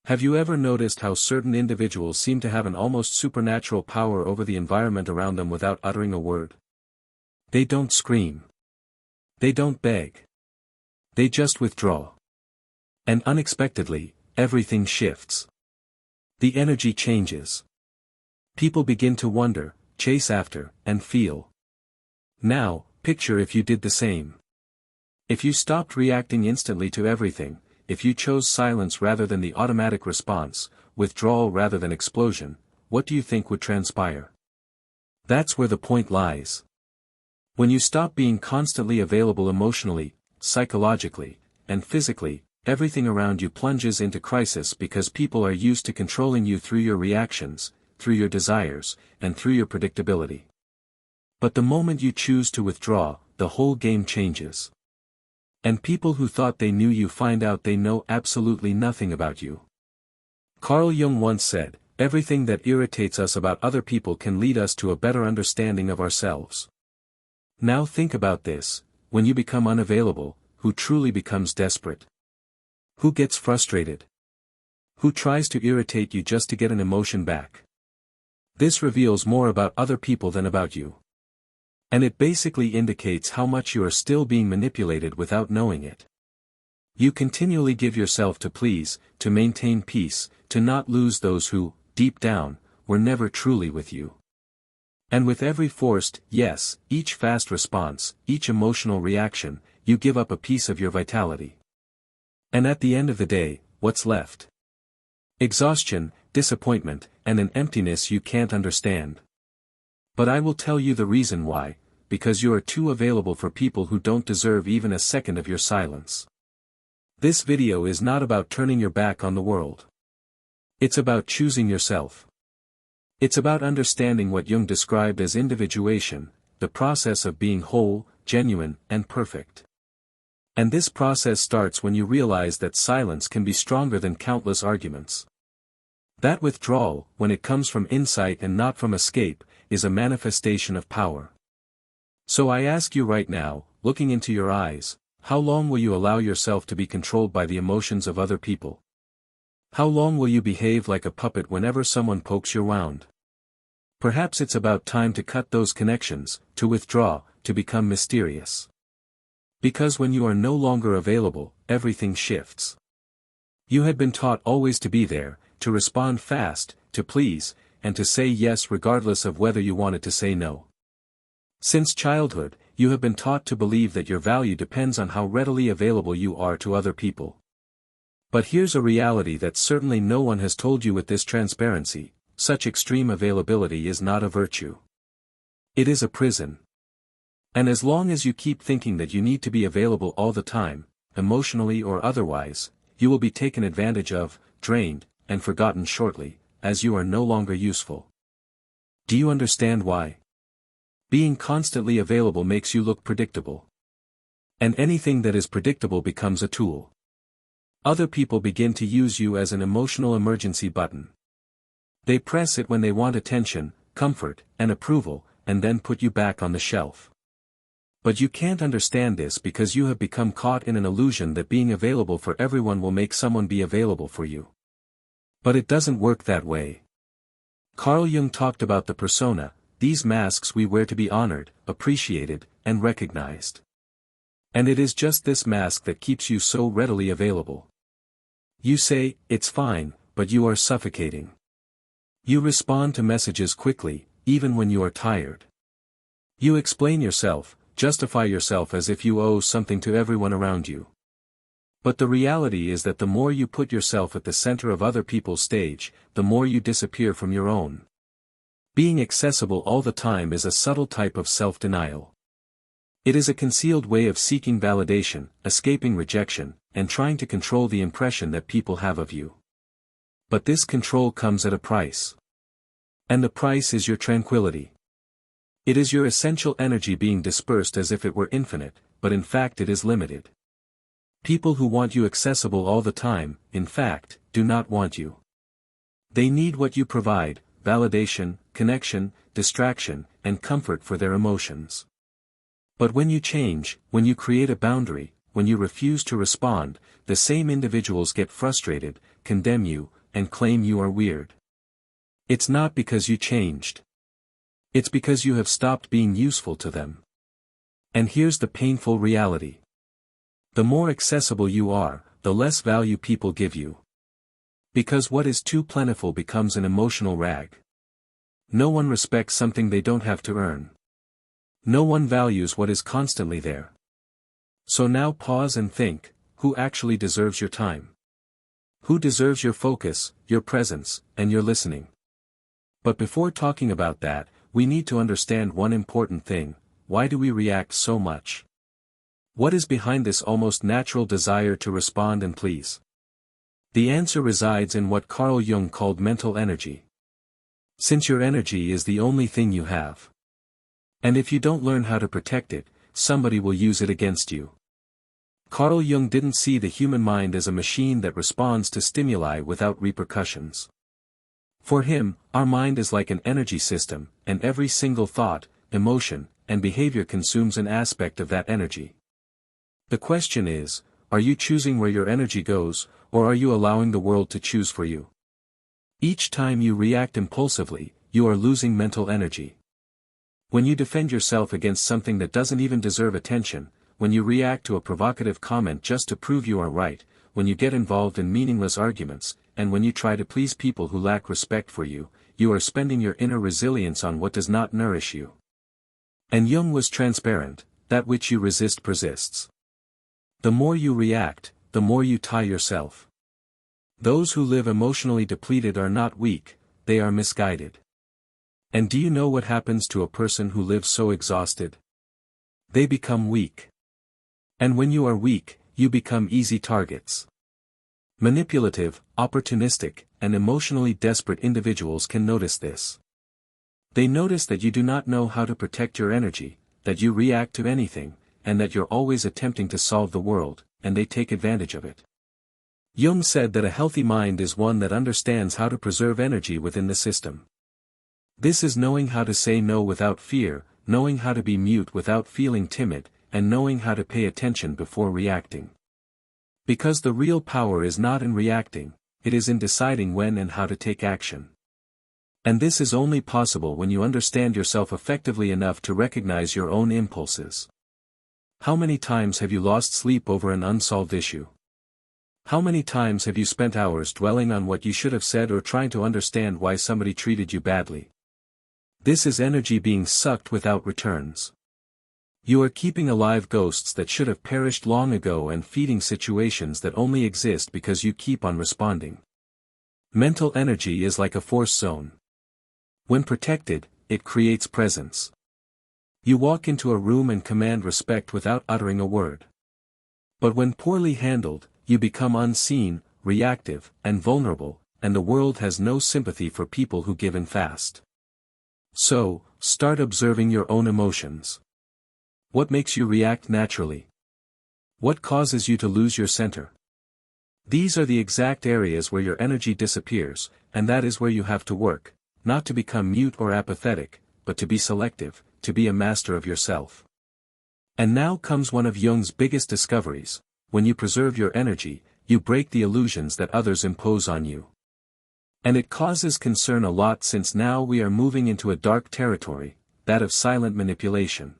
Have you ever noticed how certain individuals seem to have an almost supernatural power over the environment around them without uttering a word? They don't scream. They don't beg. They just withdraw. And unexpectedly, everything shifts. The energy changes. People begin to wonder, chase after, and feel. Now, picture if you did the same. If you stopped reacting instantly to everything, if you chose silence rather than the automatic response, withdrawal rather than explosion, what do you think would transpire? That's where the point lies. When you stop being constantly available emotionally, psychologically, and physically, everything around you plunges into crisis because people are used to controlling you through your reactions, through your desires, and through your predictability. But the moment you choose to withdraw, the whole game changes. And people who thought they knew you find out they know absolutely nothing about you. Carl Jung once said, "Everything that irritates us about other people can lead us to a better understanding of ourselves." Now think about this: when you become unavailable, who truly becomes desperate? Who gets frustrated? Who tries to irritate you just to get an emotion back? This reveals more about other people than about you. And it basically indicates how much you are still being manipulated without knowing it. You continually give yourself to please, to maintain peace, to not lose those who, deep down, were never truly with you. And with every forced yes, each fast response, each emotional reaction, you give up a piece of your vitality. And at the end of the day, what's left? Exhaustion, disappointment, and an emptiness you can't understand. But I will tell you the reason why: because you are too available for people who don't deserve even a second of your silence. This video is not about turning your back on the world. It's about choosing yourself. It's about understanding what Jung described as individuation, the process of being whole, genuine, and perfect. And this process starts when you realize that silence can be stronger than countless arguments. That withdrawal, when it comes from insight and not from escape, is a manifestation of power. So I ask you right now, looking into your eyes, how long will you allow yourself to be controlled by the emotions of other people? How long will you behave like a puppet whenever someone pokes your wound? Perhaps it's about time to cut those connections, to withdraw, to become mysterious. Because when you are no longer available, everything shifts. You had been taught always to be there, to respond fast, to please, and to say yes regardless of whether you wanted to say no. Since childhood, you have been taught to believe that your value depends on how readily available you are to other people. But here's a reality that certainly no one has told you with this transparency: such extreme availability is not a virtue. It is a prison. And as long as you keep thinking that you need to be available all the time, emotionally or otherwise, you will be taken advantage of, drained, and forgotten shortly, as you are no longer useful. Do you understand why? Being constantly available makes you look predictable. And anything that is predictable becomes a tool. Other people begin to use you as an emotional emergency button. They press it when they want attention, comfort, and approval, and then put you back on the shelf. But you can't understand this because you have become caught in an illusion that being available for everyone will make someone be available for you. But it doesn't work that way. Carl Jung talked about the persona, these masks we wear to be honored, appreciated, and recognized. And it is just this mask that keeps you so readily available. You say, "It's fine," but you are suffocating. You respond to messages quickly, even when you are tired. You explain yourself, justify yourself as if you owe something to everyone around you. But the reality is that the more you put yourself at the center of other people's stage, the more you disappear from your own. Being accessible all the time is a subtle type of self-denial. It is a concealed way of seeking validation, escaping rejection, and trying to control the impression that people have of you. But this control comes at a price. And the price is your tranquility. It is your essential energy being dispersed as if it were infinite, but in fact it is limited. People who want you accessible all the time, in fact, do not want you. They need what you provide: validation, connection, distraction, and comfort for their emotions. But when you change, when you create a boundary, when you refuse to respond, the same individuals get frustrated, condemn you, and claim you are weird. It's not because you changed. It's because you have stopped being useful to them. And here's the painful reality. The more accessible you are, the less value people give you. Because what is too plentiful becomes an emotional rag. No one respects something they don't have to earn. No one values what is constantly there. So now pause and think, who actually deserves your time? Who deserves your focus, your presence, and your listening? But before talking about that, we need to understand one important thing: why do we react so much? What is behind this almost natural desire to respond and please? The answer resides in what Carl Jung called mental energy. Since your energy is the only thing you have. And if you don't learn how to protect it, somebody will use it against you. Carl Jung didn't see the human mind as a machine that responds to stimuli without repercussions. For him, our mind is like an energy system, and every single thought, emotion, and behavior consumes an aspect of that energy. The question is, are you choosing where your energy goes, or are you allowing the world to choose for you? Each time you react impulsively, you are losing mental energy. When you defend yourself against something that doesn't even deserve attention, when you react to a provocative comment just to prove you are right, when you get involved in meaningless arguments, and when you try to please people who lack respect for you, you are spending your inner resilience on what does not nourish you. And Jung was transparent: that which you resist persists. The more you react, the more you tie yourself. Those who live emotionally depleted are not weak, they are misguided. And do you know what happens to a person who lives so exhausted? They become weak. And when you are weak, you become easy targets. Manipulative, opportunistic, and emotionally desperate individuals can notice this. They notice that you do not know how to protect your energy, that you react to anything, and that you're always attempting to solve the world, and they take advantage of it. Jung said that a healthy mind is one that understands how to preserve energy within the system. This is knowing how to say no without fear, knowing how to be mute without feeling timid, and knowing how to pay attention before reacting. Because the real power is not in reacting, it is in deciding when and how to take action. And this is only possible when you understand yourself effectively enough to recognize your own impulses. How many times have you lost sleep over an unsolved issue? How many times have you spent hours dwelling on what you should have said or trying to understand why somebody treated you badly? This is energy being sucked without returns. You are keeping alive ghosts that should have perished long ago and feeding situations that only exist because you keep on responding. Mental energy is like a force zone. When protected, it creates presence. You walk into a room and command respect without uttering a word. But when poorly handled, you become unseen, reactive, and vulnerable, and the world has no sympathy for people who give in fast. So, start observing your own emotions. What makes you react naturally? What causes you to lose your center? These are the exact areas where your energy disappears, and that is where you have to work, not to become mute or apathetic, but to be selective, to be a master of yourself. And now comes one of Jung's biggest discoveries: when you preserve your energy, you break the illusions that others impose on you. And it causes concern a lot, since now we are moving into a dark territory, that of silent manipulation.